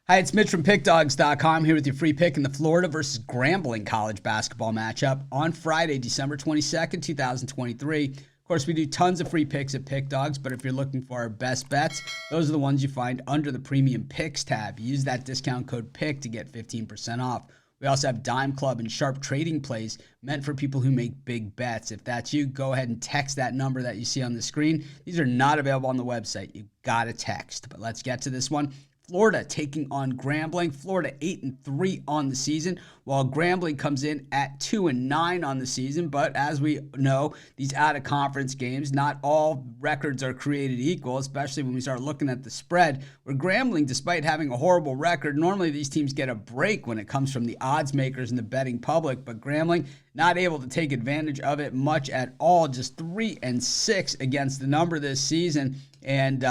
Hi, it's Mitch from Pickdawgz.com here with your free pick in the Florida versus Grambling college basketball matchup on Friday, December 22nd, 2023. Of course, we do tons of free picks at Pickdawgz, but if you're looking for our best bets, those are the ones you find under the Premium Picks tab. Use that discount code PICK to get 15% off. We also have Dime Club and Sharp Trading Plays meant for people who make big bets. If that's you, go ahead and text that number that you see on the screen. These are not available on the website. You got to text. But let's get to this one. Florida taking on Grambling. Florida 8-3 on the season, while Grambling comes in at 2-9 on the season. But as we know, these out-of-conference games, not all records are created equal, especially when we start looking at the spread. Where Grambling, despite having a horrible record, normally these teams get a break when it comes from the odds makers and the betting public. But Grambling not able to take advantage of it much at all. Just 3-6 against the number this season, and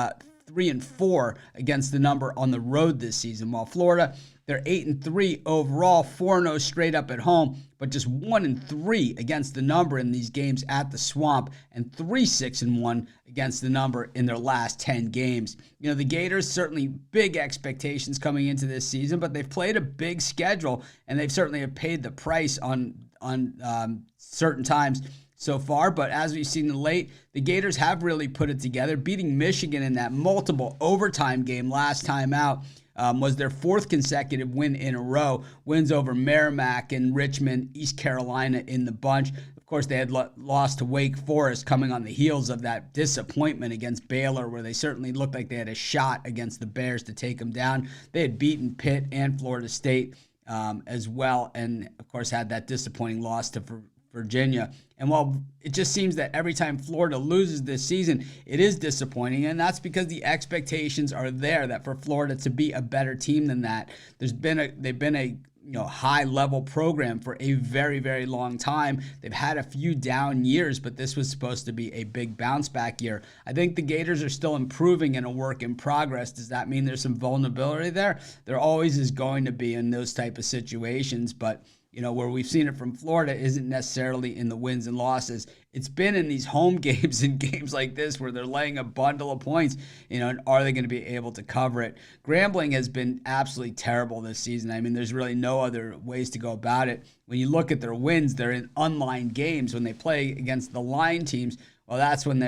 3-4 against the number on the road this season. While Florida, they're 8-3 overall, 4-0 straight up at home, but just 1-3 against the number in these games at the Swamp, and 3-6-1 against the number in their last 10 games. You know, the Gators, certainly big expectations coming into this season, but they've played a big schedule, and they've certainly have paid the price on certain times so far. But as we've seen in late, the Gators have really put it together, beating Michigan in that multiple overtime game last time out. Was their fourth consecutive win in a row. Wins over Merrimack and Richmond, East Carolina in the bunch. Of course, they had lost to Wake Forest coming on the heels of that disappointment against Baylor, where they certainly looked like they had a shot against the Bears to take them down. They had beaten Pitt and Florida State as well, and of course had that disappointing loss to Virginia. And while it just seems that every time Florida loses this season, it is disappointing, and that's because the expectations are there that for Florida to be a better team than that. They've been a high level program for a very, very long time. They've had a few down years, but this was supposed to be a big bounce back year. I think the Gators are still improving and a work in progress. Does that mean there's some vulnerability there? There always is going to be in those type of situations, but where we've seen it from Florida isn't necessarily in the wins and losses. It's been in these home games and games like this where they're laying a bundle of points, and are they going to be able to cover it? Grambling has been absolutely terrible this season. I mean, there's really no other ways to go about it. When you look at their wins, they're in unlined games. When they play against the line teams, well, that's when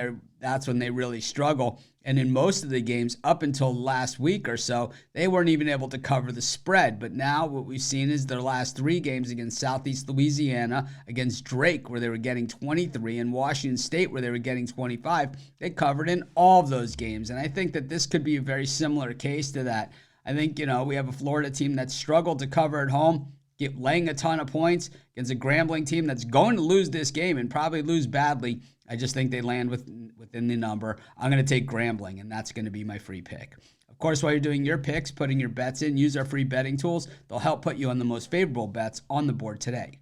they really struggle. And in most of the games up until last week or so, they weren't even able to cover the spread. But now what we've seen is their last three games against Southeast Louisiana, against Drake, where they were getting 23, and Washington State, where they were getting 25. They covered in all of those games. And I think that this could be a very similar case to that. I think, we have a Florida team that struggled to cover at home, laying a ton of points against a Grambling team that's going to lose this game and probably lose badly. I just think they land within the number. I'm going to take Grambling, and that's going to be my free pick. Of course, while you're doing your picks, putting your bets in, use our free betting tools. They'll help put you on the most favorable bets on the board today.